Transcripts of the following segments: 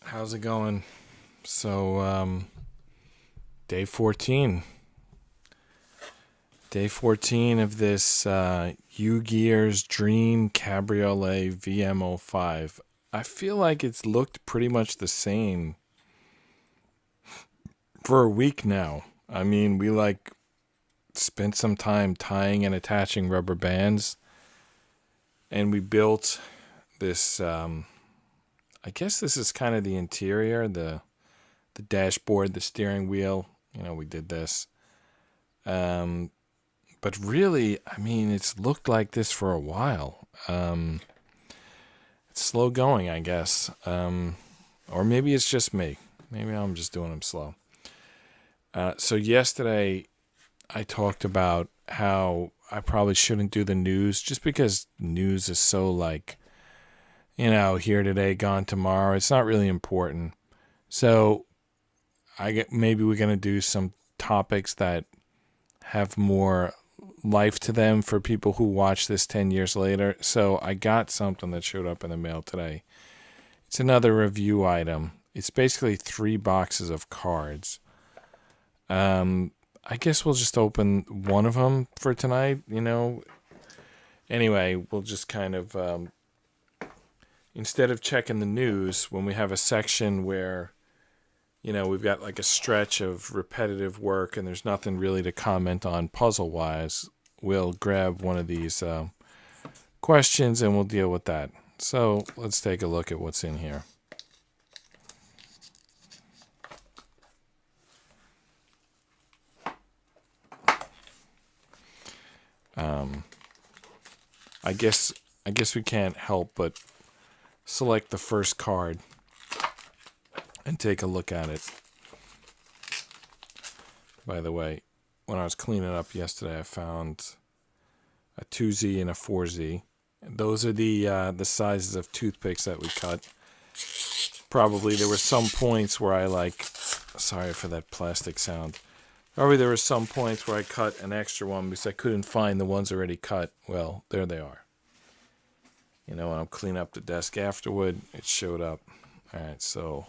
How's it going? So, day 14. Day 14 of this Ugears Dream Cabriolet VM-05. I feel like it's looked pretty much the same for a week now. I mean, we spent some time tying and attaching rubber bands, and we built this. I guess this is kind of the interior, the dashboard, the steering wheel. We did this. But really, I mean, it's looked like this for a while. It's slow going, I guess. Or maybe it's just me. Maybe I'm just doing them slow. So yesterday, I talked about how I probably shouldn't do the news just because news is so here today, gone tomorrow. It's not really important. So maybe we're going to do some topics that have more life to them for people who watch this 10 years later. So I got something that showed up in the mail today. It's another review item. It's basically 3 boxes of cards. I guess we'll just open one of them for tonight, Anyway, we'll just kind of, instead of checking the news, when we have a section where we've got like a stretch of repetitive work and there's nothing really to comment on puzzle-wise, we'll grab one of these questions and we'll deal with that. So let's take a look at what's in here. I guess we can't help but select the first card and take a look at it. By the way, when I was cleaning up yesterday, I found a 2Z and a 4Z. Those are the sizes of toothpicks that we cut. Probably there were some points where sorry for that plastic sound. Probably there were some points where I cut an extra one because I couldn't find the ones already cut. Well, there they are. When I'm cleaning up the desk afterward, it showed up. All right, so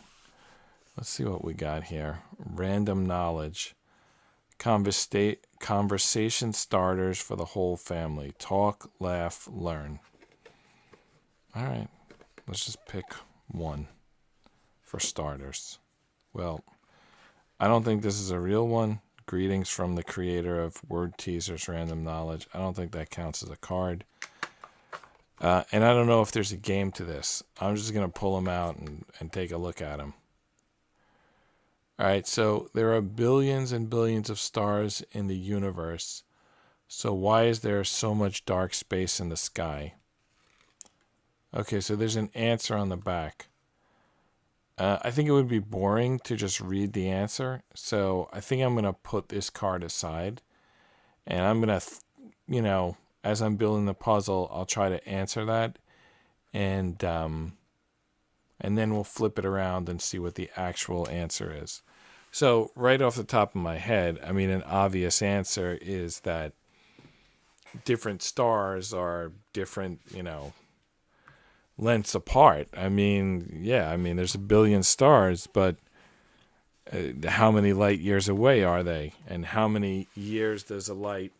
let's see what we got here. Random knowledge. Conversation starters for the whole family. Talk, laugh, learn. All right, let's just pick one for starters. Well, I don't think this is a real one. Greetings from the creator of Word Teasers Random Knowledge. I don't think that counts as a card. And I don't know if there's a game to this. I'm just going to pull them out and take a look at them. All right, so there are billions and billions of stars in the universe. So why is there so much dark space in the sky? Okay, so there's an answer on the back. I think it would be boring to just read the answer. So I think I'm going to put this card aside. And I'm going to, as I'm building the puzzle, I'll try to answer that. And then we'll flip it around and see what the actual answer is. So right off the top of my head, I mean, an obvious answer is that different stars are different, lengths apart. I mean, there's a billion stars, but how many light years away are they? And how many years does a light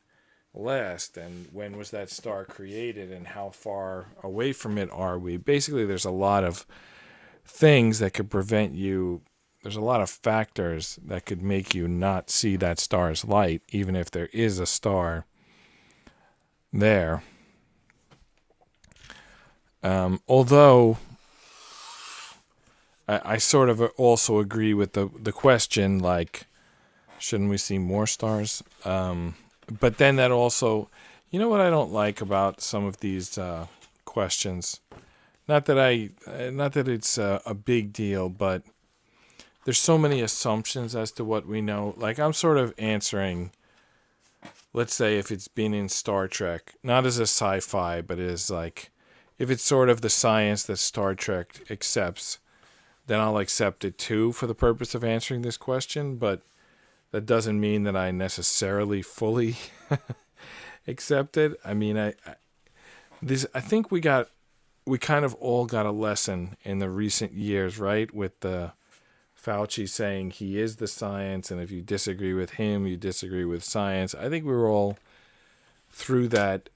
last? And when was that star created? And how far away from it are we? Basically, there's a lot of things that could prevent you. There's a lot of factors that could make you not see that star's light, even if there is a star there. Although I sort of also agree with the question, shouldn't we see more stars? But then that also, what I don't like about some of these questions, not that it's a big deal, but there's so many assumptions as to what we know. I'm sort of answering, let's say if it's been in Star Trek, not as a sci-fi, but as if it's sort of the science that Star Trek accepts, then I'll accept it too for the purpose of answering this question. But that doesn't mean that I necessarily fully accept it. I mean, I think we got we kind of all got a lesson in the recent years, right? With the Fauci saying he is the science, and if you disagree with him, you disagree with science. I think we were all through that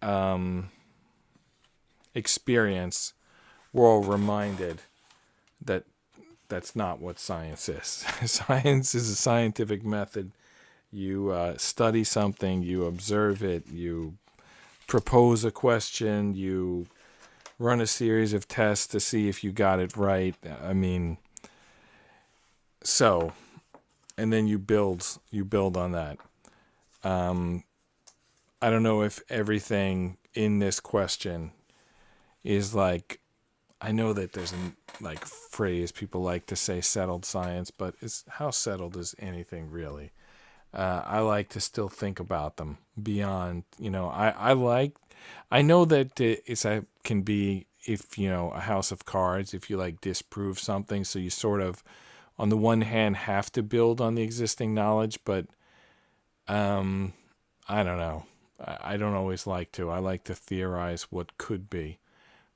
experience. We're all reminded that that's not what science is. Science is a scientific method. You study something, you observe it, you propose a question, you run a series of tests to see if you got it right. I mean, so, and then you build on that. I don't know if everything in this question is like, I know that there's a like phrase people like to say settled science, but how settled is anything really? I like to still think about them beyond, I know that can be, if, a house of cards, if you like disprove something. So you sort of, on the one hand, have to build on the existing knowledge, but I don't know. I don't always like to. I like to theorize what could be.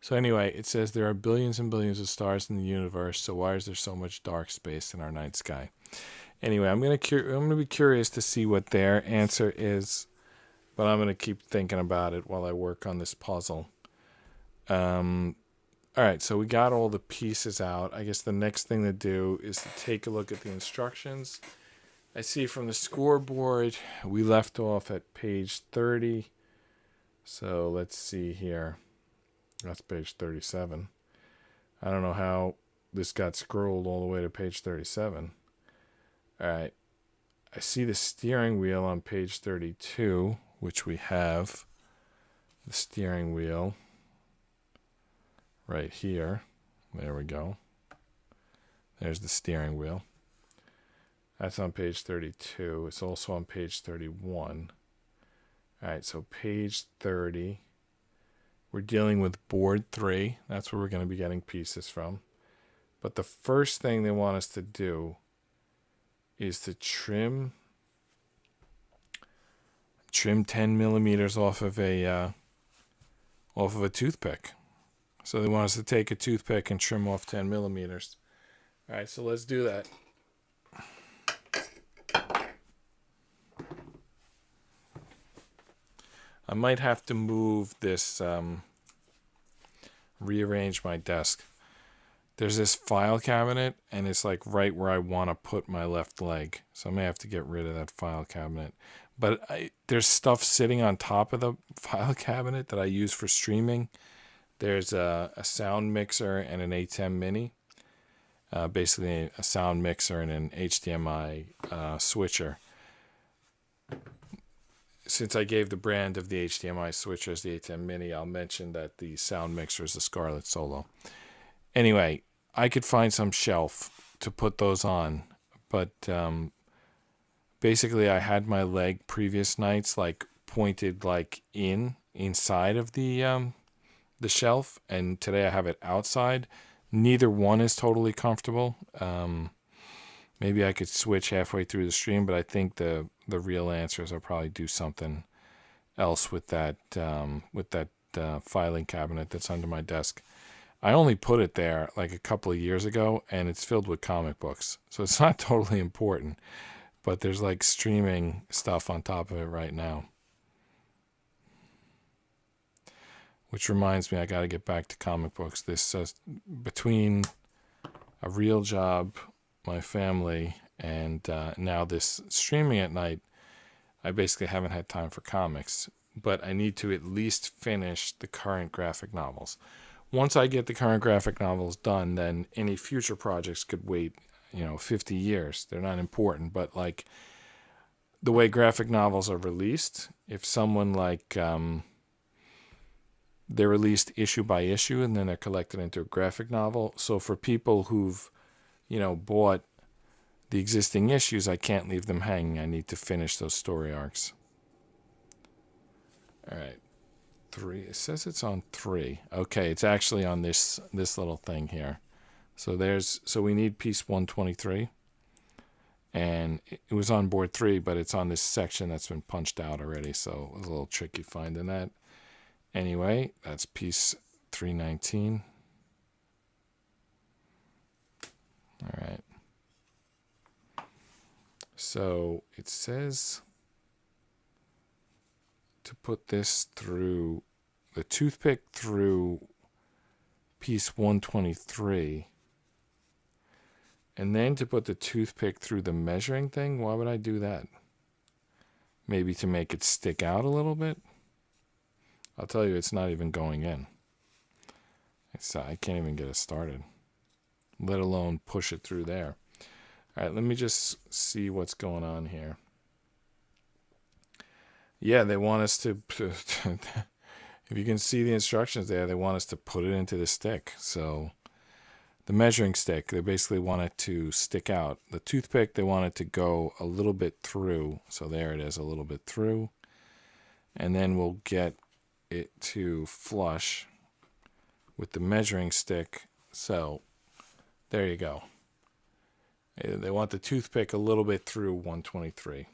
So anyway, it says there are billions and billions of stars in the universe, so why is there so much dark space in our night sky? Anyway, I'm gonna be curious to see what their answer is, but I'm gonna keep thinking about it while I work on this puzzle. All right, so we got all the pieces out. I guess the next thing to do is to take a look at the instructions. I see from the scoreboard we left off at page 30. So let's see here. That's page 37. I don't know how this got scrolled all the way to page 37. All right. I see the steering wheel on page 32, which we have the steering wheel right here. There we go. There's the steering wheel. That's on page 32. It's also on page 31. All right, so page 30. We're dealing with board 3. That's where we're going to be getting pieces from. But the first thing they want us to do is to trim 10 millimeters off of a toothpick. So they want us to take a toothpick and trim off 10 millimeters. All right, so let's do that. I might have to move this, rearrange my desk. There's this file cabinet, and it's like right where I want to put my left leg. So I may have to get rid of that file cabinet. But there's stuff sitting on top of the file cabinet that I use for streaming. There's a sound mixer and an ATEM mini. Basically a sound mixer and an HDMI switcher. Since I gave the brand of the HDMI switcher as the ATEM mini, I'll mention that the sound mixer is the Scarlett Solo. Anyway, I could find some shelf to put those on, but basically I had my leg previous nights like pointed like inside of the shelf, and today I have it outside. Neither one is totally comfortable. Maybe I could switch halfway through the stream, but I think the real answer is I'll probably do something else with that filing cabinet that's under my desk. I only put it there like a couple of years ago, and it's filled with comic books, so it's not totally important. But there's like streaming stuff on top of it right now. Which reminds me, I got to get back to comic books. This between a real job, my family, and now this streaming at night, I basically haven't had time for comics. But I need to at least finish the current graphic novels. Once I get the current graphic novels done, then any future projects could wait, 50 years. They're not important, but like the way graphic novels are released, if someone like they're released issue by issue and then they're collected into a graphic novel. So for people who've, bought the existing issues, I can't leave them hanging. I need to finish those story arcs. All right. 3. It says it's on 3. Okay, it's actually on this little thing here. So we need piece 123. And it was on board 3, but it's on this section that's been punched out already, so it was a little tricky finding that. Anyway, that's piece 319. All right. So it says to put this through the toothpick through piece 123. And then to put the toothpick through the measuring thing. Why would I do that? Maybe to make it stick out a little bit? I'll tell you, it's not even going in. I can't even get it started, let alone push it through there. All right, let me just see what's going on here. Yeah, they want us to, if you can see the instructions there, they want us to put it into the stick. So the measuring stick, they basically want it to stick out. The toothpick, they want it to go a little bit through. So there it is, a little bit through. And then we'll get it to flush with the measuring stick. So there you go. They want the toothpick a little bit through 123.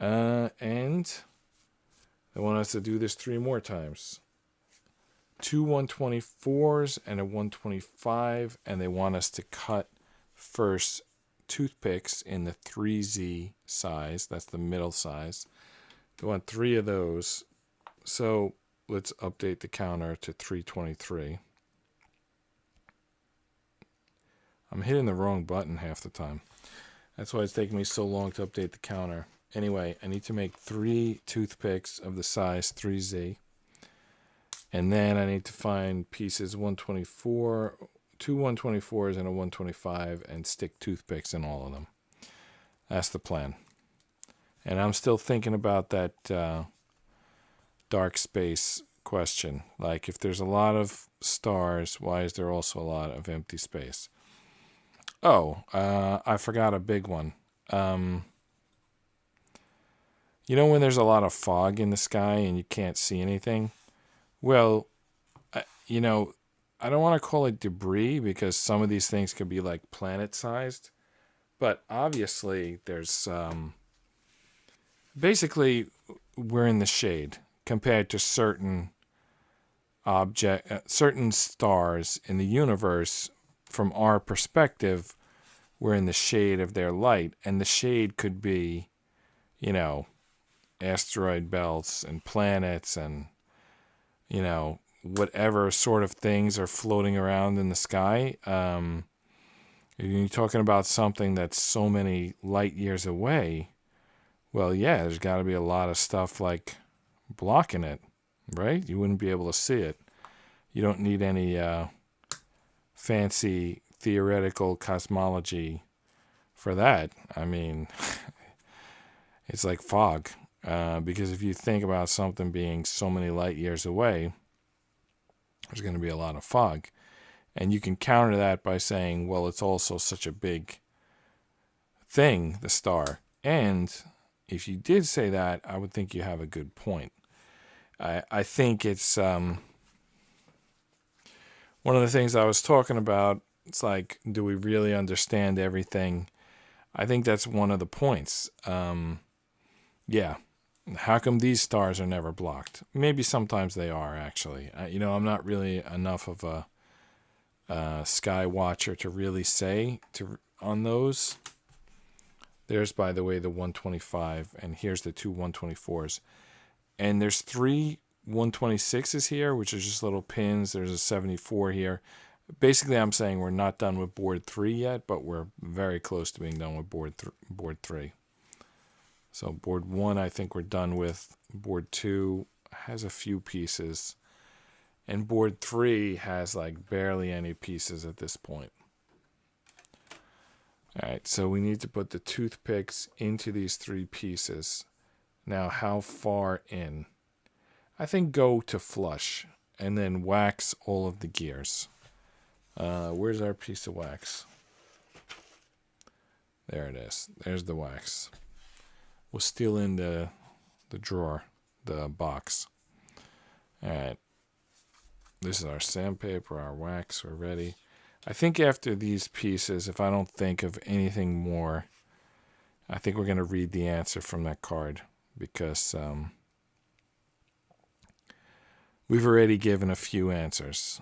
And they want us to do this 3 more times. 2 124s and a 125, and they want us to cut first toothpicks in the 3Z size. That's the middle size. They want 3 of those. So let's update the counter to 323. I'm hitting the wrong button half the time. That's why it's taking me so long to update the counter. Anyway, I need to make 3 toothpicks of the size 3Z. And then I need to find pieces 124, 2 124s and a 125, and stick toothpicks in all of them. That's the plan. And I'm still thinking about that dark space question. Like, if there's a lot of stars, why is there also a lot of empty space? Oh, I forgot a big one. You know when there's a lot of fog in the sky and you can't see anything? Well, you know, I don't want to call it debris because some of these things could be like planet-sized. But obviously there's... basically, we're in the shade compared to certain certain stars in the universe. From our perspective, we're in the shade of their light, and the shade could be, you know, asteroid belts and planets and, you know, whatever sort of things are floating around in the sky. You're talking about something that's so many light years away. Well, yeah, there's got to be a lot of stuff like blocking it, right? You wouldn't be able to see it. You don't need any fancy theoretical cosmology for that. I mean, it's like fog. Because if you think about something being so many light years away, there's going to be a lot of fog. And you can counter that by saying, well, it's also such a big thing, the star. And if you did say that, I would think you have a good point. I think it's one of the things I was talking about. It's like, do we really understand everything? I think that's one of the points. Yeah. How come these stars are never blocked? Maybe sometimes they are, actually. You know, I'm not really enough of a sky watcher to really say on those. There's, by the way, the 125, and here's the 2 124s. And there's 3 126s here, which are just little pins. There's a 74 here. Basically, I'm saying we're not done with board 3 yet, but we're very close to being done with board 3. So board 1, I think we're done with. Board 2 has a few pieces. And board 3 has like barely any pieces at this point. All right, so we need to put the toothpicks into these 3 pieces. Now, how far in? I think go to flush and then wax all of the gears. Where's our piece of wax? There it is. There's the wax. We'll steal in the drawer, the box. All right. This is our sandpaper, our wax. We're ready. I think after these pieces, if I don't think of anything more, I think we're going to read the answer from that card because we've already given a few answers.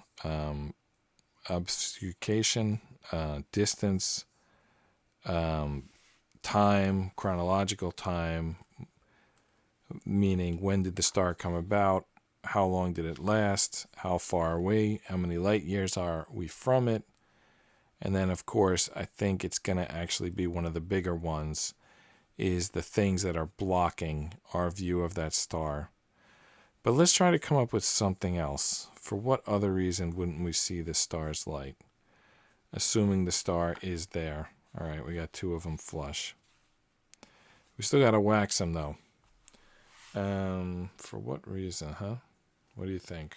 Obfuscation, distance, time, chronological time, meaning when did the star come about, how long did it last, how far away, how many light years are we from it, and then of course I think it's going to actually be one of the bigger ones, is the things that are blocking our view of that star. But let's try to come up with something else. For what other reason wouldn't we see the star's light? Assuming the star is there. All right, we got 2 of them flush. We still got to wax them, though. For what reason, huh? What do you think?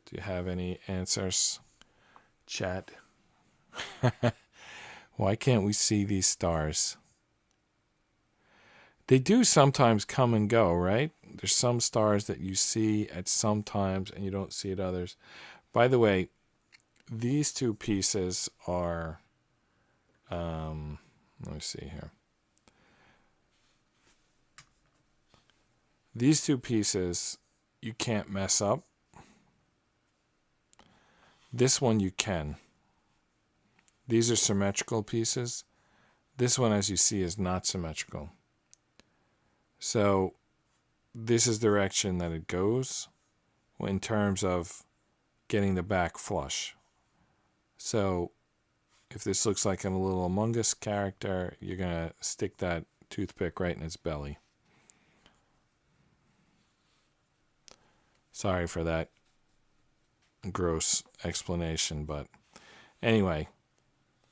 Do you have any answers? Chat. Why can't we see these stars? They do sometimes come and go, right? There's some stars that you see at some times and you don't see at others. By the way, these 2 pieces are, let me see here. These 2 pieces you can't mess up. This one you can. These are symmetrical pieces. This one, as you see, is not symmetrical. So this is the direction that it goes in terms of getting the back flush. So if this looks like a little Among Us character, you're going to stick that toothpick right in its belly. Sorry for that gross explanation, but anyway,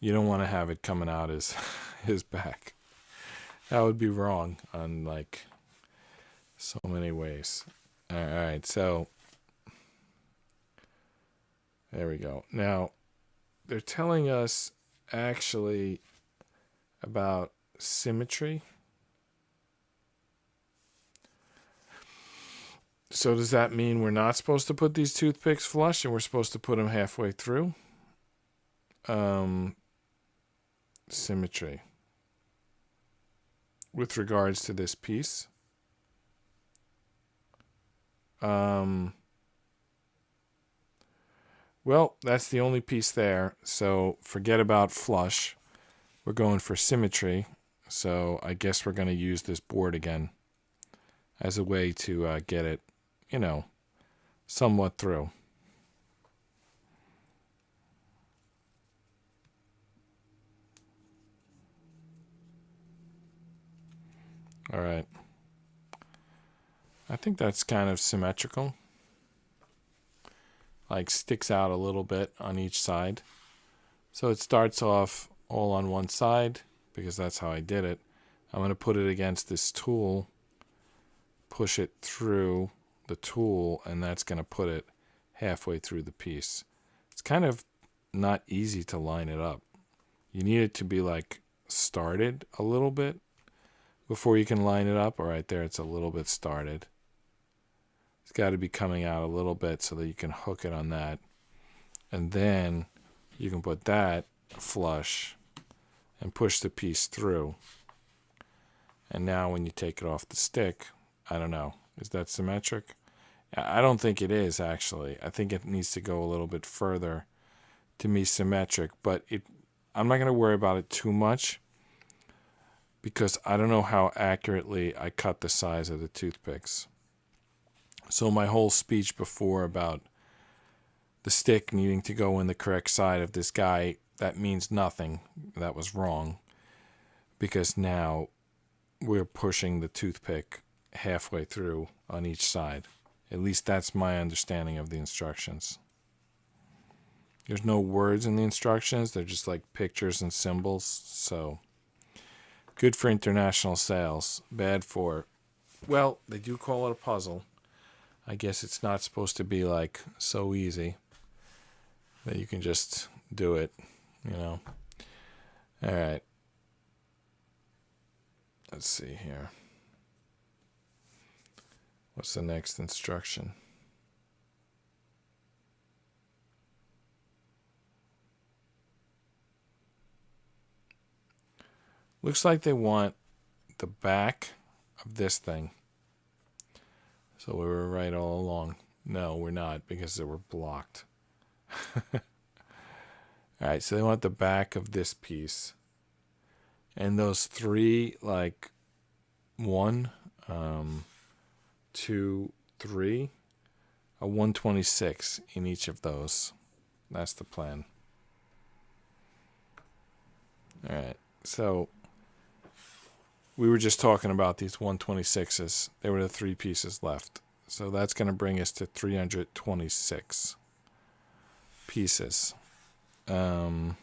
you don't want to have it coming out his back. That would be wrong on like so many ways. All right, so there we go. Now, they're telling us actually about symmetry. So does that mean we're not supposed to put these toothpicks flush and we're supposed to put them halfway through? Symmetry. With regards to this piece. Well, that's the only piece there. So forget about flush. We're going for symmetry. So I guess we're going to use this board again as a way to get it, somewhat through. All right. I think that's kind of symmetrical. Like sticks out a little bit on each side. So it starts off all on one side because that's how I did it. I'm going to put it against this tool, push it through the tool, and that's going to put it halfway through the piece. It's kind of not easy to line it up. You need it to be like started a little bit before you can line it up. All right, there it's a little bit started. It's got to be coming out a little bit so that you can hook it on that. And then you can put that flush and push the piece through. And now when you take it off the stick, I don't know, is that symmetric? I don't think it is, actually. I think it needs to go a little bit further to be symmetric. But I'm not going to worry about it too much because I don't know how accurately I cut the size of the toothpicks. So my whole speech before about the stick needing to go in the correct side of this guy, that means nothing. That was wrong. Because now we're pushing the toothpick halfway through on each side. At least that's my understanding of the instructions. There's no words in the instructions. They're just like pictures and symbols. So good for international sales. Bad for, well, they do call it a puzzle. I guess it's not supposed to be like so easy that you can just do it, All right. Let's see here. What's the next instruction? Looks like they want the back of this thing. So we were right all along. No, we're not, because they were blocked. All right, so they want the back of this piece. And those three, like 1, 2, 3, a 126 in each of those. That's the plan. All right, so we were just talking about these 126s. There were the 3 pieces left. So that's going to bring us to 326 pieces. All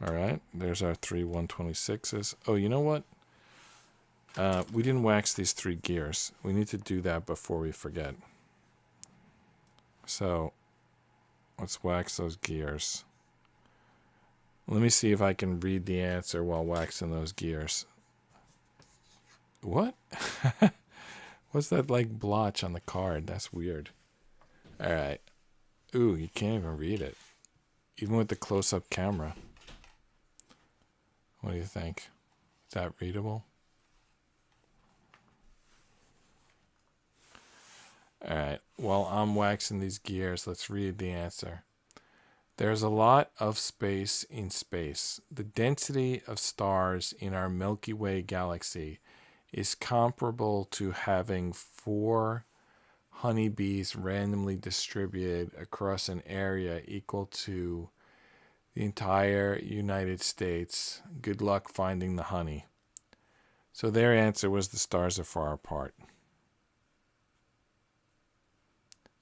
right, there's our 3 126s. Oh, you know what? We didn't wax these 3 gears. We need to do that before we forget. So let's wax those gears. Let me see if I can read the answer while waxing those gears. What? What's that like blotch on the card? That's weird. All right. Ooh, you can't even read it. Even with the close-up camera. What do you think? Is that readable? All right. While I'm waxing these gears, let's read the answer. There's a lot of space in space. The density of stars in our Milky Way galaxy is comparable to having 4 honeybees randomly distributed across an area equal to the entire United States. Good luck finding the honey. So their answer was the stars are far apart.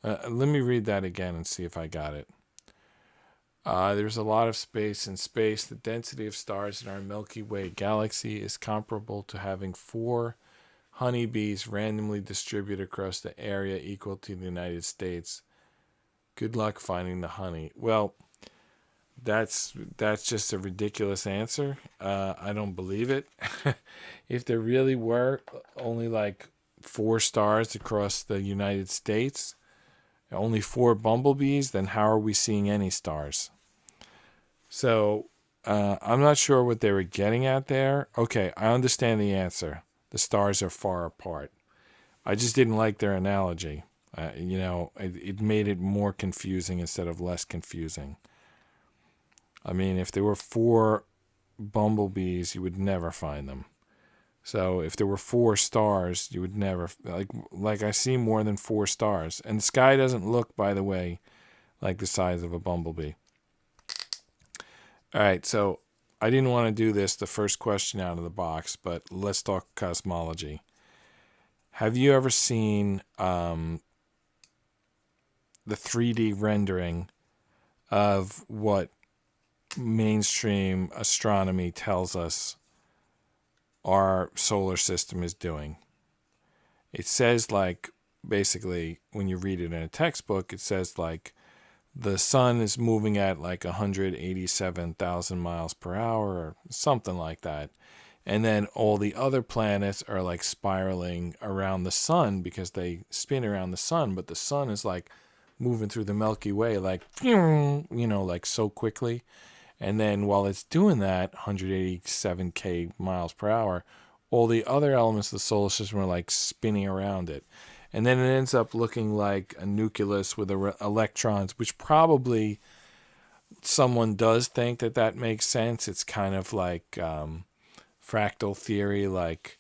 Let me read that again and see if I got it. There's a lot of space in space. The density of stars in our Milky Way galaxy is comparable to having 4 honeybees randomly distributed across the area equal to the United States. Good luck finding the honey. Well, that's just a ridiculous answer. I don't believe it. If there really were only like 4 stars across the United States, only 4 bumblebees, then how are we seeing any stars? So I'm not sure what they were getting at there. Okay, I understand the answer. The stars are far apart. I just didn't like their analogy. It made it more confusing instead of less confusing. I mean, if there were 4 bumblebees, you would never find them. So if there were 4 stars, you would never, like I see more than 4 stars. And the sky doesn't look, by the way, like the size of a bumblebee. All right, so I didn't want to do this the first question out of the box, but let's talk cosmology. Have you ever seen the 3D rendering of what mainstream astronomy tells us our solar system is doing? It says, like, basically, when you read it in a textbook, it says, like, the sun is moving at like 187,000 miles per hour or something like that. And then all the other planets are like spiraling around the sun because they spin around the sun. But the sun is like moving through the Milky Way, like, like so quickly. And then while it's doing that, 187k miles per hour, all the other elements of the solar system are like spinning around it. And then it ends up looking like a nucleus with electrons, which probably someone does think that makes sense. It's kind of like fractal theory, like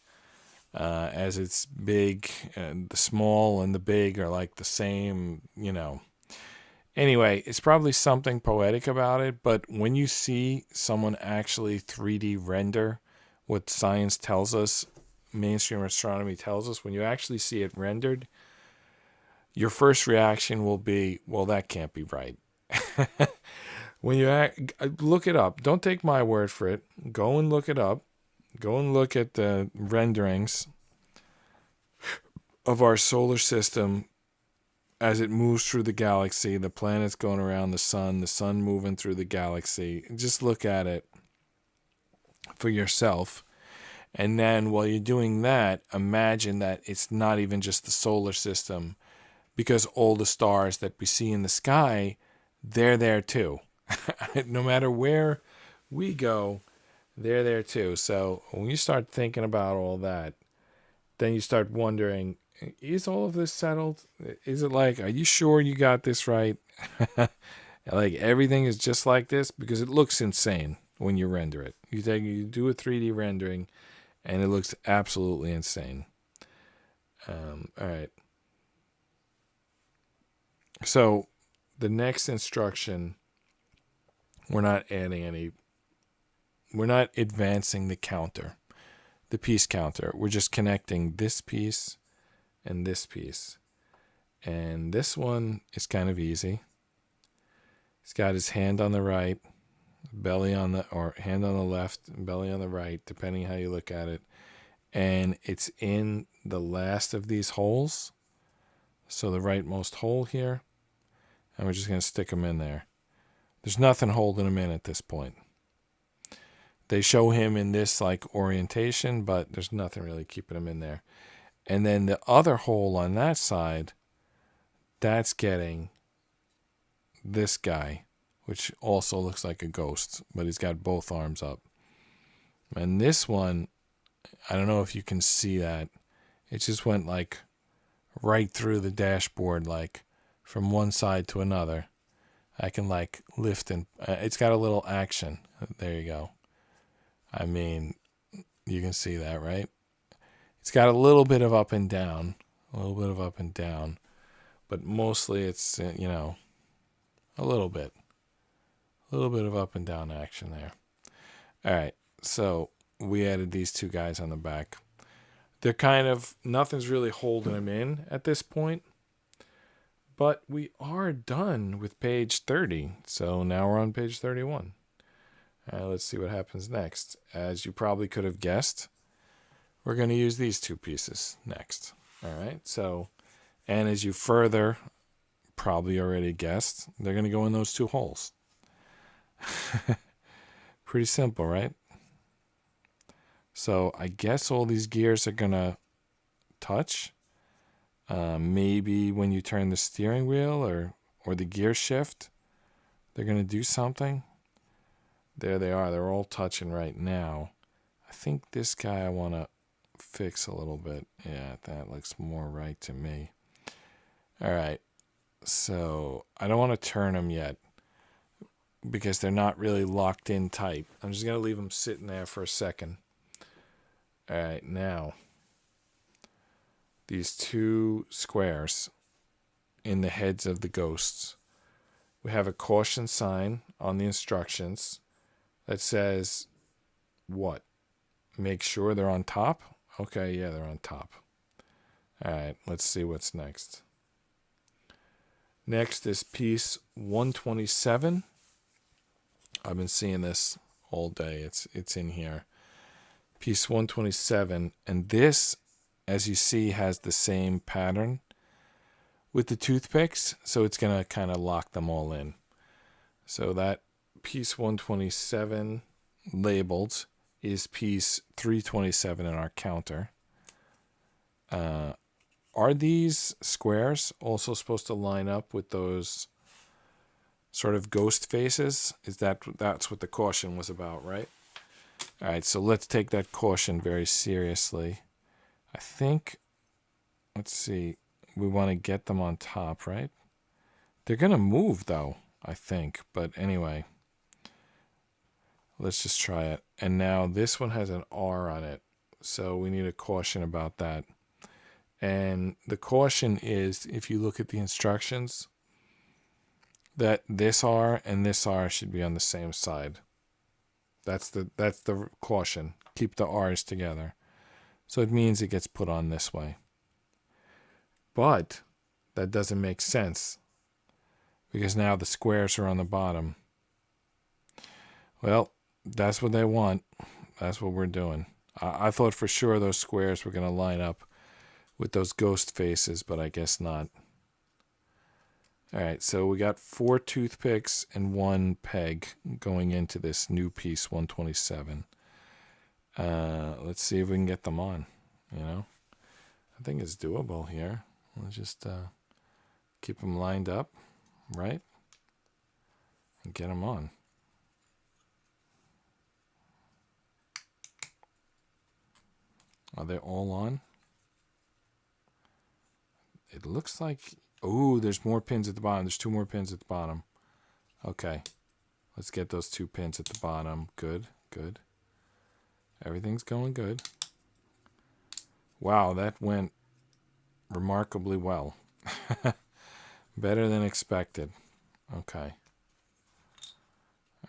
as it's big, and the small and the big are like the same, Anyway, it's probably something poetic about it, but when you see someone actually 3D render what science tells us, mainstream astronomy tells us, when you actually see it rendered, your first reaction will be, well, that can't be right. When you look it up, don't take my word for it. Go and look it up. Go and look at the renderings of our solar system as it moves through the galaxy, the planets going around the sun moving through the galaxy. Just look at it for yourself. And then while you're doing that, imagine that it's not even just the solar system, because all the stars that we see in the sky, they're there too. No matter where we go, they're there too. So when you start thinking about all that, then you start wondering, is all of this settled? Is it like, are you sure you got this right? Like everything is just like this? Because it looks insane when you render it. You do a 3D rendering and it looks absolutely insane. All right. So the next instruction, we're not advancing the counter, the piece counter. We're just connecting this piece and this piece. And this one is kind of easy. He's got his hand on the right, belly on the, or hand on the left, belly on the right, depending how you look at it. And it's in the last of these holes. So the rightmost hole here. And we're just going to stick them in there. There's nothing holding him in at this point. They show him in this like orientation, but there's nothing really keeping him in there. And then the other hole on that side, that's getting this guy, which also looks like a ghost, but he's got both arms up. And this one, I don't know if you can see that. It just went like right through the dashboard, like from one side to another. I can like lift and it's got a little action. There you go. I mean, you can see that, right? It's got a little bit of up and down, but mostly it's, you know, a little bit of up and down action there. All right. So we added these two guys on the back. They're kind of, nothing's really holding them in at this point. But we are done with page 30. So now we're on page 31. Let's see what happens next. As you probably could have guessed, we're going to use these two pieces next. All right. So, and as you further probably already guessed, they're going to go in those two holes. Pretty simple, right? So I guess all these gears are going to touch. Maybe when you turn the steering wheel or the gear shift, they're going to do something. There they are. They're all touching right now. I think this guy I want to fix a little bit. Yeah, that looks more right to me. All right. So I don't want to turn them yet because they're not really locked in tight. I'm just going to leave them sitting there for a second. All right. Now, these two squares in the heads of the ghosts. We have a caution sign on the instructions that says what? Make sure they're on top? Okay, yeah, they're on top. All right, let's see what's next. Next is piece 127. I've been seeing this all day. It's in here. Piece 127, and this, as you see, has the same pattern with the toothpicks, so it's going to kind of lock them all in. So that piece 127 labeled is piece 327 in our counter. Are these squares also supposed to line up with those sort of ghost faces? That's what the caution was about, right? All right, so let's take that caution very seriously. I think, let's see, we want to get them on top, right? They're going to move, though, I think. But anyway, let's just try it. And now this one has an R on it, so we need a caution about that. And the caution is, if you look at the instructions, that this R and this R should be on the same side. That's the caution. Keep the R's together. So it means it gets put on this way. But that doesn't make sense because now the squares are on the bottom. Well, that's what they want. That's what we're doing. I thought for sure those squares were going to line up with those ghost faces, but I guess not. All right, so we got 4 toothpicks and 1 peg going into this new piece 127. Let's see if we can get them on, you know. I think it's doable here. Let's just keep them lined up, right? And get them on. Are they all on? It looks like... Oh, there's more pins at the bottom. There's 2 more pins at the bottom. Okay. Let's get those 2 pins at the bottom. Good, good. Everything's going good. Wow, that went remarkably well. Better than expected. Okay.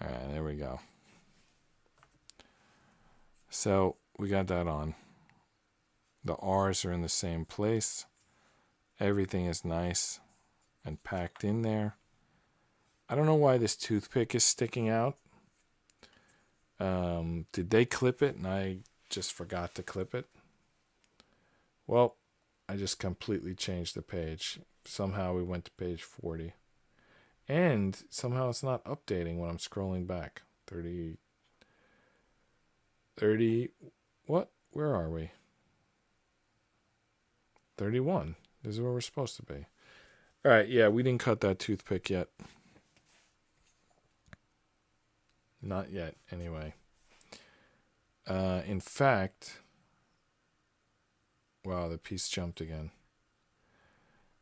All right, there we go. So we got that on. The R's are in the same place. Everything is nice and packed in there. I don't know why this toothpick is sticking out. Did they clip it and I just forgot to clip it? Well, I just completely changed the page. Somehow we went to page 40. And somehow it's not updating when I'm scrolling back. 30. What? Where are we? 31. This is where we're supposed to be. All right, yeah, we didn't cut that toothpick yet. Not yet, anyway. In fact, wow, the piece jumped again.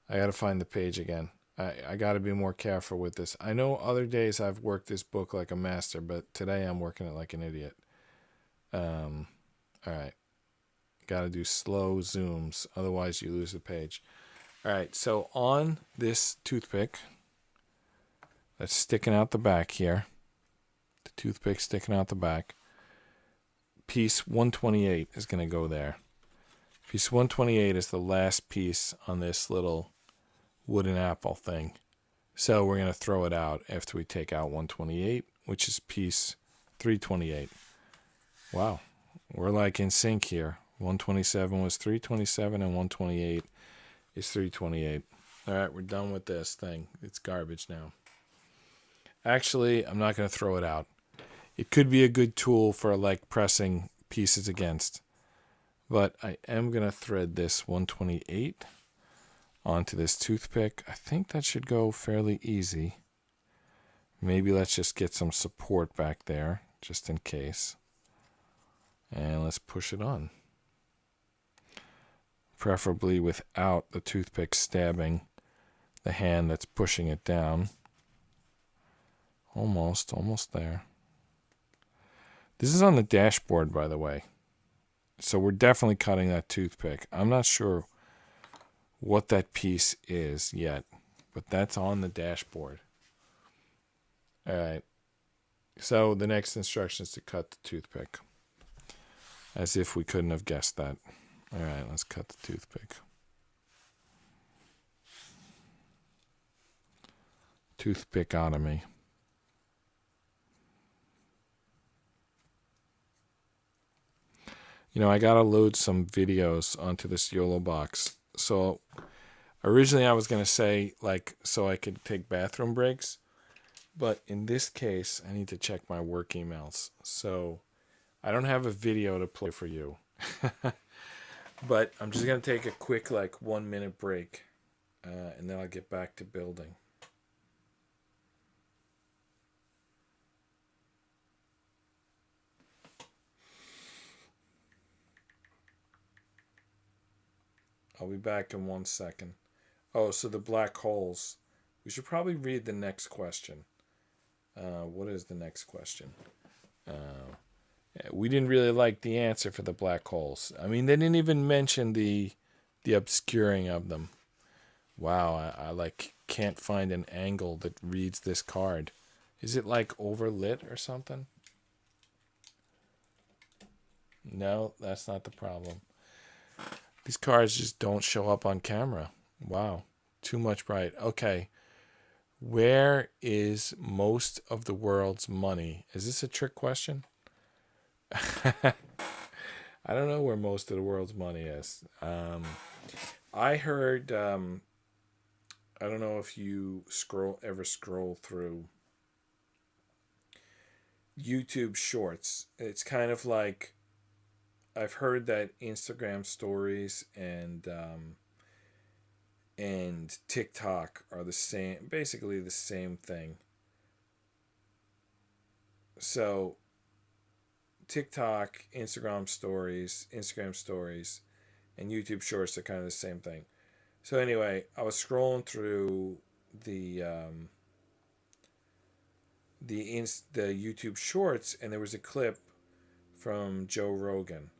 I got to find the page again. I got to be more careful with this. I know other days I've worked this book like a master, but today I'm working it like an idiot. All right. Got to do slow zooms, otherwise you lose the page. All right, so on this toothpick that's sticking out the back here, the toothpick sticking out the back, piece 128 is going to go there. Piece 128 is the last piece on this little wooden apple thing. So we're going to throw it out after we take out 128, which is piece 328. Wow, we're like in sync here. 127 was 327 and 128 is 328. All right, we're done with this thing. It's garbage now. Actually, I'm not going to throw it out. It could be a good tool for like pressing pieces against. But I am going to thread this 128 onto this toothpick. I think that should go fairly easy. Maybe let's just get some support back there, just in case. And let's push it on. Preferably without the toothpick stabbing the hand that's pushing it down. Almost there. This is on the dashboard, by the way. So we're definitely cutting that toothpick. I'm not sure what that piece is yet, but that's on the dashboard. All right. So the next instruction is to cut the toothpick. As if we couldn't have guessed that. All right, let's cut the toothpick. Toothpickotomy. You know, I got to load some videos onto this YOLO box. So originally I was going to say, like, so I could take bathroom breaks. But in this case, I need to check my work emails. So I don't have a video to play for you. But I'm just going to take a quick, like, 1-minute break. And then I'll get back to building. I'll be back in 1 second. Oh, so the black holes. We should probably read the next question. What is the next question? We didn't really like the answer for the black holes. I mean, they didn't even mention the obscuring of them. Wow, I like can't find an angle that reads this card. Is it like overlit or something? No, that's not the problem. These cards just don't show up on camera. Wow, too much bright. Okay, where is most of the world's money? Is this a trick question? I don't know where most of the world's money is. I heard, I don't know if you ever scroll through YouTube Shorts. It's kind of like, I've heard that Instagram stories and TikTok are the same, basically the same thing. So TikTok, Instagram stories, and YouTube Shorts are kind of the same thing. So anyway, I was scrolling through the YouTube Shorts, and there was a clip from Joe Rogan,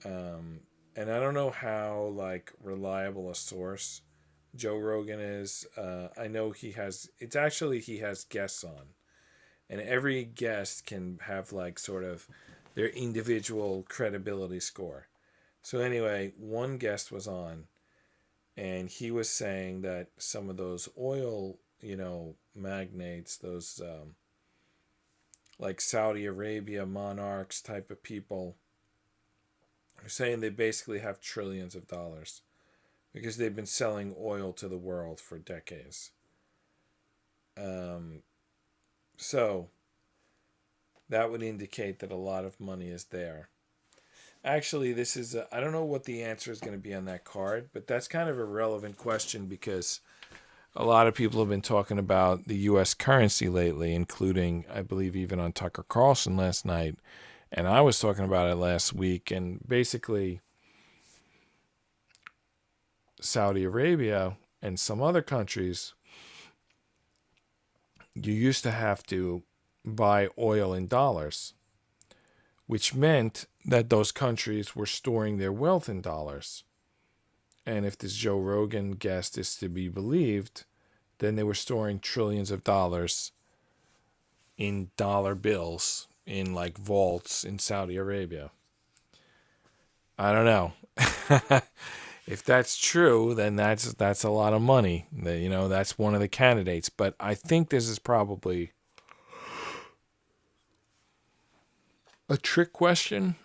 and I don't know how like reliable a source Joe Rogan is. I know he has guests on, and every guest can have like sort of their individual credibility score. So anyway, one guest was on, and he was saying that some of those oil, magnates, those like Saudi Arabia monarchs type of people, are saying they basically have trillions of dollars because they've been selling oil to the world for decades. So that would indicate that a lot of money is there. Actually, this is, I don't know what the answer is going to be on that card, but that's kind of a relevant question because a lot of people have been talking about the U.S. currency lately, including, I believe, even on Tucker Carlson last night. And I was talking about it last week. And basically, Saudi Arabia and some other countries, you used to have to buy oil in dollars, which meant that those countries were storing their wealth in dollars. And if this Joe Rogan guest is to be believed, then they were storing trillions of dollars in dollar bills in like vaults in Saudi Arabia. I don't know. If that's true, then that's a lot of money. That's one of the candidates. But I think this is probably a trick question.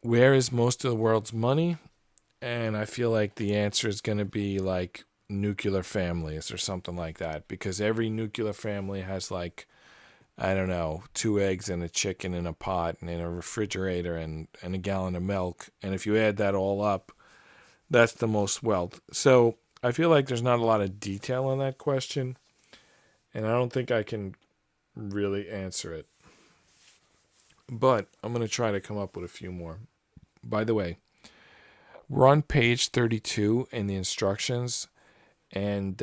Where is most of the world's money? And I feel like the answer is going to be like nuclear families or something like that, because every nuclear family has like, I don't know, 2 eggs and a chicken in a pot and in a refrigerator and a gallon of milk. And if you add that all up, that's the most wealth. So I feel like there's not a lot of detail on that question, and I don't think I can really answer it. But I'm going to try to come up with a few more. By the way, we're on page 32 in the instructions, and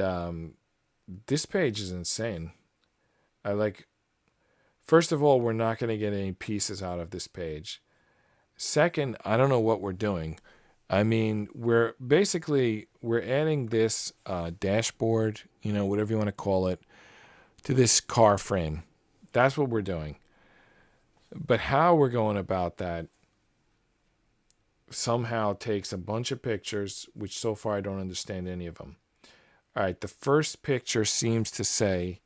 this page is insane. First of all, we're not going to get any pieces out of this page. Second, I don't know what we're doing. I mean, we're adding this dashboard, whatever you want to call it, to this car frame. That's what we're doing. But how we're going about that somehow takes a bunch of pictures, which so far I don't understand any of them. All right, the first picture seems to say,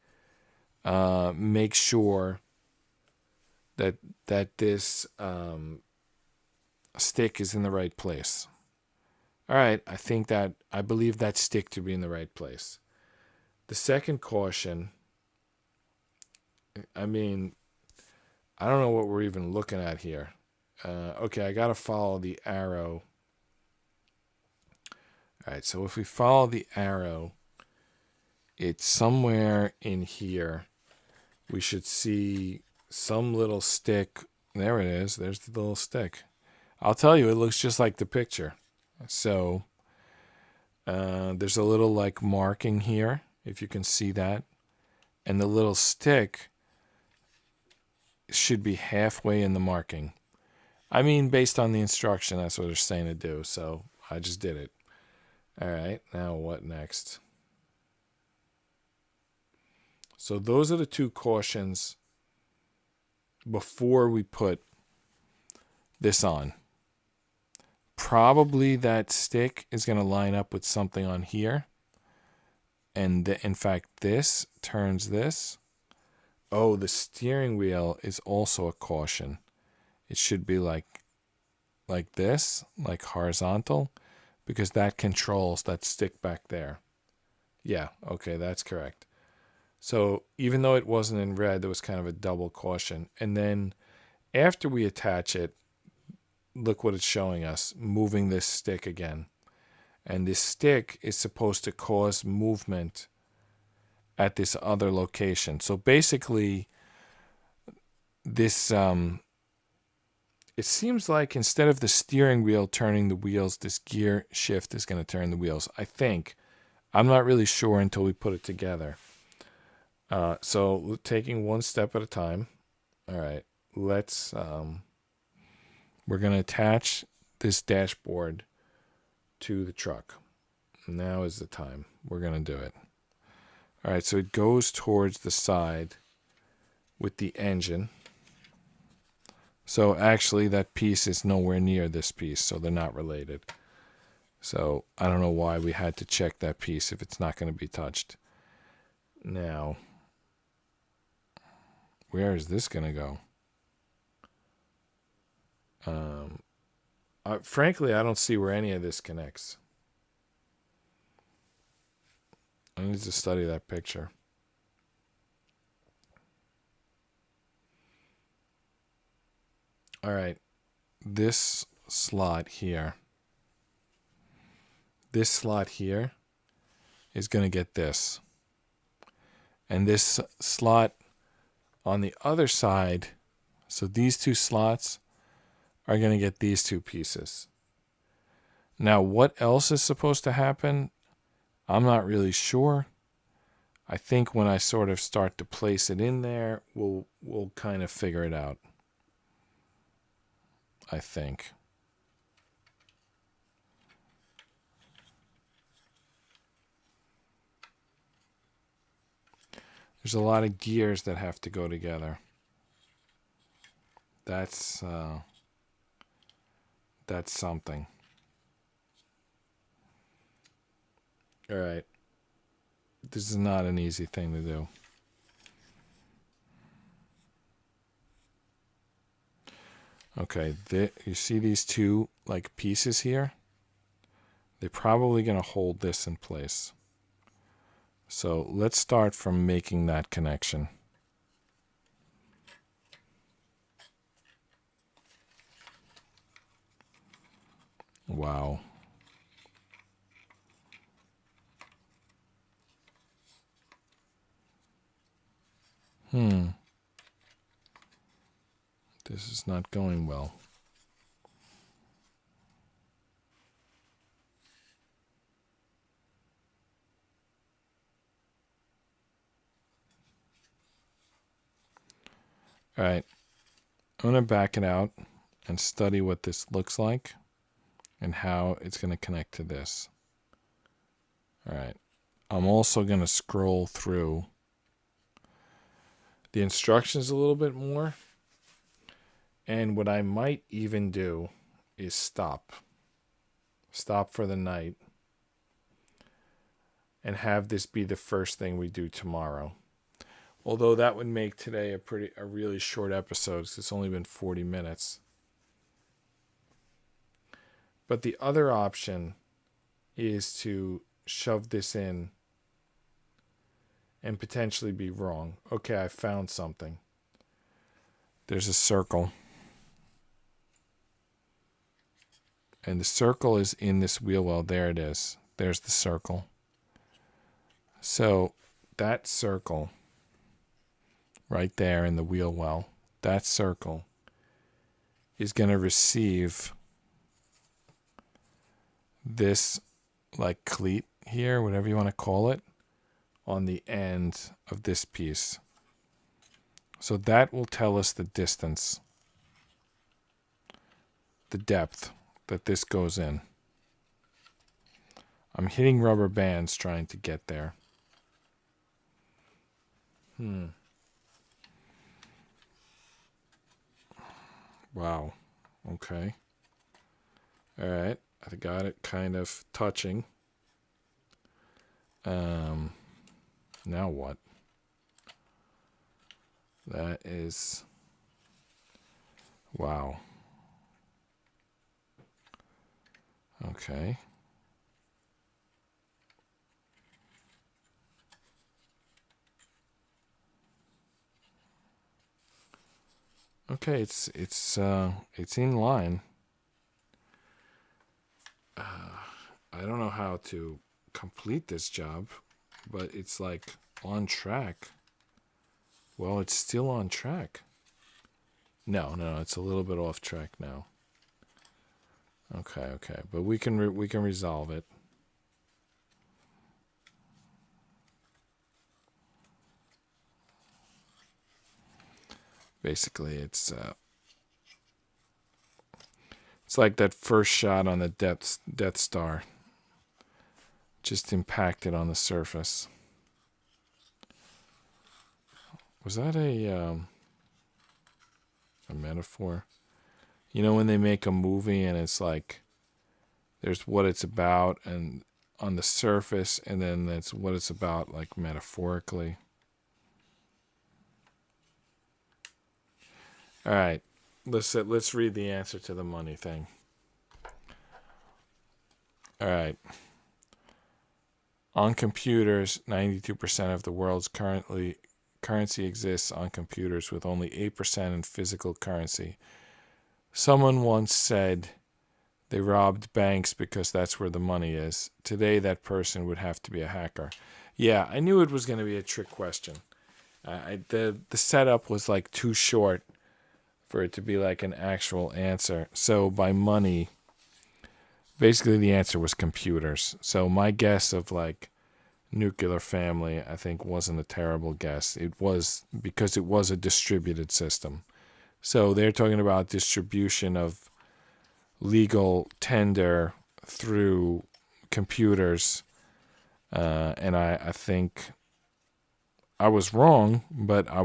make sure that this stick is in the right place. All right, I believe that stick to be in the right place. The second caution, I mean, I don't know what we're even looking at here. Okay, I got to follow the arrow. All right, so if we follow the arrow, it's somewhere in here. We should see some little stick. There it is. There's the little stick. I'll tell you, it looks just like the picture. So there's a little like marking here, if you can see that. And the little stick should be halfway in the marking. I mean, based on the instruction, that's what they're saying to do. So I just did it. All right, now what next? So those are the 2 cautions before we put this on. Probably that stick is going to line up with something on here. And in fact, this turns this. Oh, the steering wheel is also a caution. It should be like this, like horizontal, because that controls that stick back there. Yeah, okay, that's correct. So even though it wasn't in red, there was kind of a double caution. And then after we attach it, look what it's showing us, moving this stick again. And this stick is supposed to cause movement at this other location. So basically, this it seems like instead of the steering wheel turning the wheels, this gear shift is going to turn the wheels. I think. I'm not really sure until we put it together. So taking one step at a time. All right, let's. We're going to attach this dashboard to the truck. Now is the time. We're going to do it. All right, so it goes towards the side with the engine. So actually that piece is nowhere near this piece, so they're not related. So I don't know why we had to check that piece if it's not going to be touched. Now, where is this going to go? Frankly, I don't see where any of this connects. I need to study that picture. All right, this slot here. This slot here is going to get this. And this slot on the other side, so these two slots are going to get these two pieces. Now, what else is supposed to happen? I'm not really sure. I think when I sort of start to place it in there, we'll kind of figure it out. I think. There's a lot of gears that have to go together. That's something. All right. This is not an easy thing to do. Okay, you see these two like pieces here? They're probably going to hold this in place. So let's start from making that connection. Wow. This is not going well. All right. I'm going to back it out and study what this looks like and how it's going to connect to this. All right. I'm also going to scroll through the instructions a little bit more. And what I might even do is stop. Stop for the night. And have this be the first thing we do tomorrow. Although that would make today a really short episode because it's only been 40 minutes. But the other option is to shove this in and potentially be wrong. Okay, I found something. There's a circle. And the circle is in this wheel well. There it is. There's the circle. So that circle right there in the wheel well, that circle is going to receive this like cleat here, whatever you want to call it, on the end of this piece. So that will tell us the distance, the depth that this goes in. I'm hitting rubber bands trying to get there. Wow. Okay. All right. I got it kind of touching. Now what? That is... Wow. Okay. Okay, it's in line. I don't know how to complete this job, but it's like on track. Well, it's still on track. No, it's a little bit off track now. Okay, but we can resolve it. Basically, it's like that first shot on the Death Star. Just impacted on the surface. Was that a metaphor? You know when they make a movie and it's like there's what it's about and on the surface, and then that's what it's about, like metaphorically. All right, let's read the answer to the money thing. All right. On computers, 92% of the world's currency exists on computers, with only 8% in physical currency. Someone once said they robbed banks because that's where the money is. Today, that person would have to be a hacker. Yeah, I knew it was going to be a trick question. The setup was like too short for it to be like an actual answer. So by money, basically the answer was computers. So my guess of like nuclear family, I think, wasn't a terrible guess. It was because it was a distributed system. So they're talking about distribution of legal tender through computers. And I think I was wrong, but I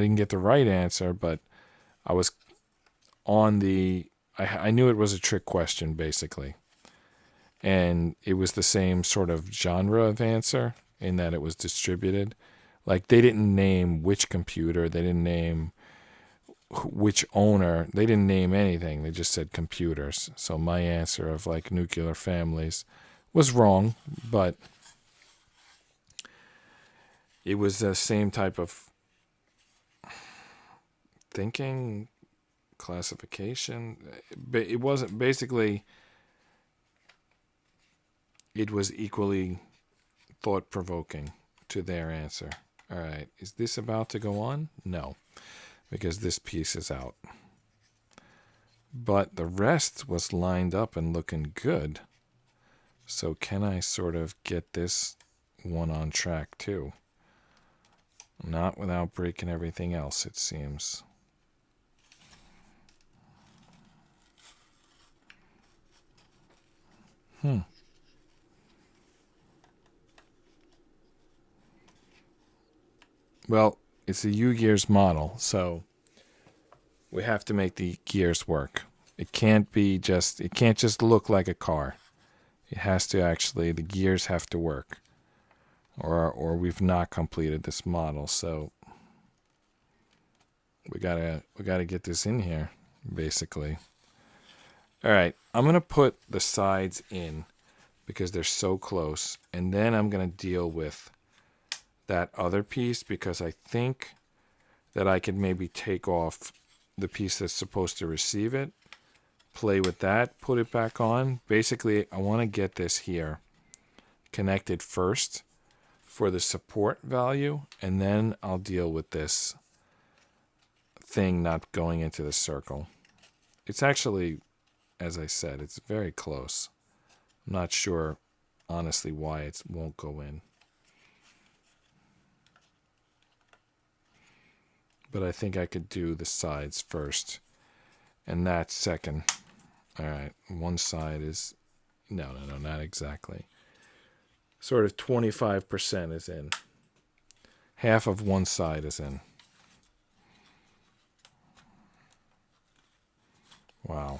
didn't get the right answer, but I was on I knew it was a trick question, basically. And it was the same sort of genre of answer in that it was distributed. Like, they didn't name which computer, they didn't name which owner, they didn't name anything. They just said computers. So my answer of like nuclear families was wrong, but it was the same type of thinking, classification. It wasn't, basically, it was equally thought-provoking to their answer. All right, is this about to go on? No, because this piece is out. But the rest was lined up and looking good. So can I sort of get this one on track too? Not without breaking everything else, it seems. Well, it's a Ugears model, so we have to make the gears work. It can't just look like a car. It has to actually, the gears have to work. Or we've not completed this model, so we gotta get this in here, basically. All right, I'm gonna put the sides in because they're so close, and then I'm gonna deal with that other piece because I think that I could maybe take off the piece that's supposed to receive it, play with that, put it back on. Basically, I want to get this here connected first for the support value, and then I'll deal with this thing not going into the circle. It's actually, as I said, it's very close. I'm not sure, honestly, why it won't go in. But I think I could do the sides first, and that second. All right, one side is, no, not exactly. Sort of 25% is in. Half of one side is in. Wow.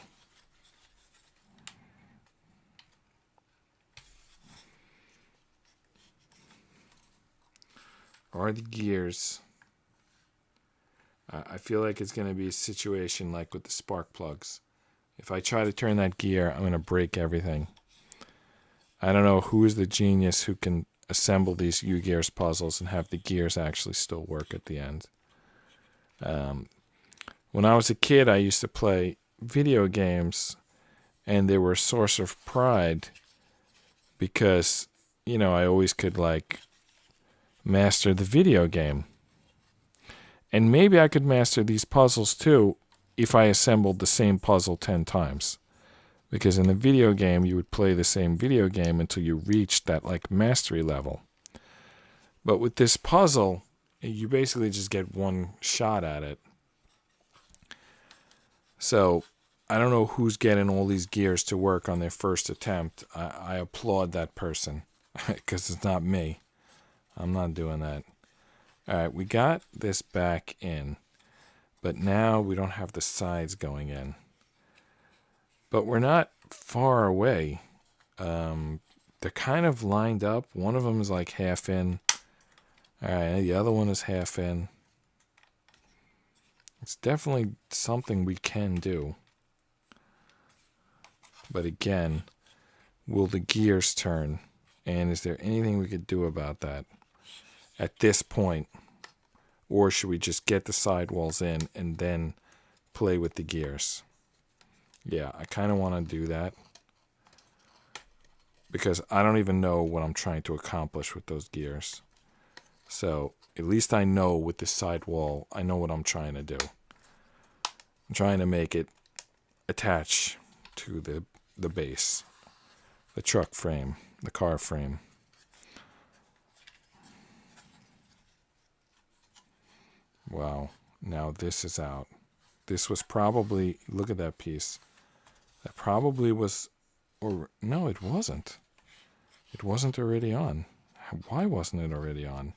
Are the gears... I feel like it's going to be a situation like with the spark plugs. If I try to turn that gear, I'm going to break everything. I don't know who is the genius who can assemble these Ugears puzzles and have the gears actually still work at the end. When I was a kid, I used to play video games, and they were a source of pride because, I always could, master the video game. And maybe I could master these puzzles too if I assembled the same puzzle 10 times. Because in the video game, you would play the same video game until you reached that like mastery level. But with this puzzle, you basically just get one shot at it. So I don't know who's getting all these gears to work on their first attempt. I applaud that person because it's not me. I'm not doing that. All right, we got this back in, but now we don't have the sides going in. But we're not far away. They're kind of lined up. One of them is like half in. All right, the other one is half in. It's definitely something we can do. But again, will the gears turn? And is there anything we could do about that at this point? Or should we just get the sidewalls in and then play with the gears? Yeah, I kind of want to do that. Because I don't even know what I'm trying to accomplish with those gears. So at least I know with this sidewall, I know what I'm trying to do. I'm trying to make it attach to the base, the truck frame, the car frame. Wow, now this is out. This was probably, look at that piece. That probably was, or no, it wasn't. It wasn't already on. Why wasn't it already on?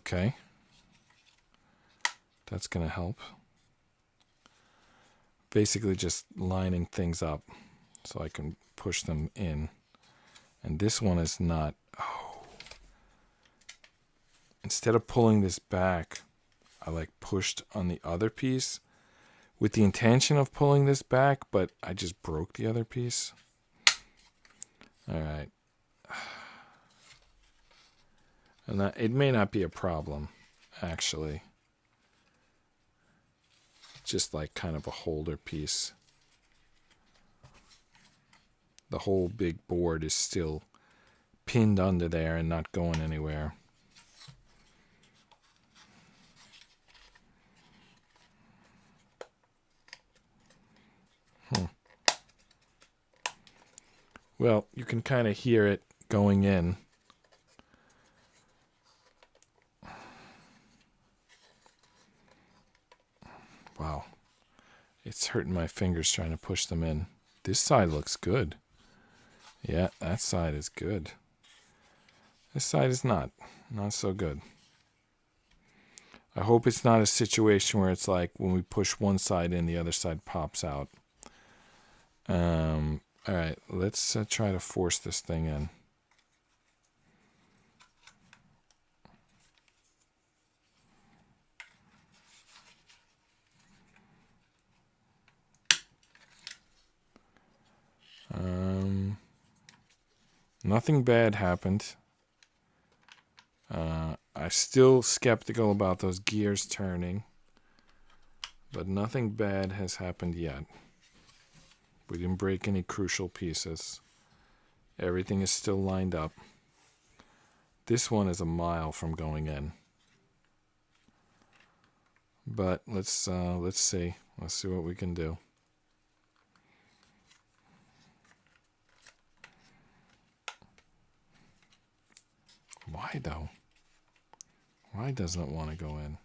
Okay. That's going to help. Basically just lining things up so I can push them in. And this one is not. Oh. Instead of pulling this back, I like pushed on the other piece with the intention of pulling this back, but I just broke the other piece. All right. And that, it may not be a problem, actually. Just like kind of a holder piece. The whole big board is still pinned under there and not going anywhere. Well, you can kind of hear it going in. Wow. It's hurting my fingers trying to push them in. This side looks good. Yeah, that side is good. This side is not so good. I hope it's not a situation where it's like when we push one side in, the other side pops out. All right, let's try to force this thing in. Nothing bad happened. I'm still skeptical about those gears turning, but nothing bad has happened yet. We didn't break any crucial pieces. Everything is still lined up. This one is a mile from going in. But let's see. Let's see what we can do. Why though? Why doesn't it want to go in?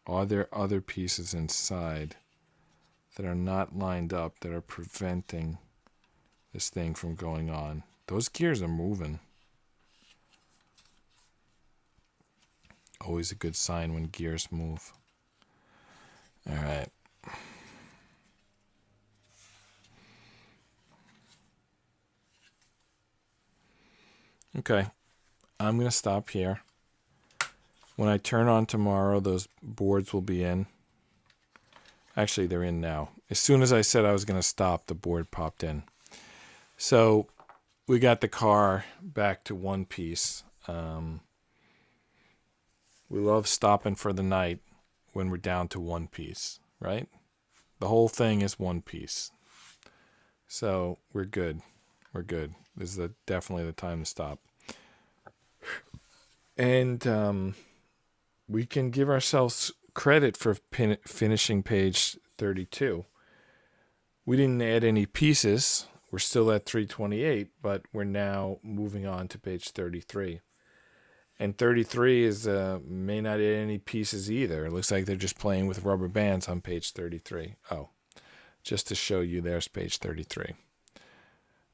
Are there other pieces inside that are not lined up that are preventing this thing from going on? Those gears are moving. Always a good sign when gears move. All right. Okay, I'm going to stop here. When I turn on tomorrow, those boards will be in. Actually, they're in now. As soon as I said I was going to stop, the board popped in. So we got the car back to one piece. We love stopping for the night when we're down to one piece, right? The whole thing is one piece. So we're good. We're good. This is definitely the time to stop. And we can give ourselves credit for finishing page 32. We didn't add any pieces. We're still at 328, but we're now moving on to page 33. And 33 is may not add any pieces either. It looks like they're just playing with rubber bands on page 33. Oh, just to show you, there's page 33.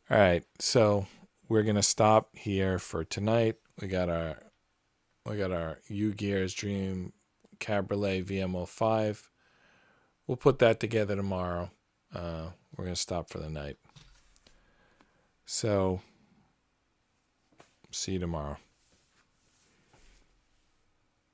All right, so we're gonna stop here for tonight. We got our Ugears Dream Cabriolet VM-05. We'll put that together tomorrow. We're gonna stop for the night. So see you tomorrow.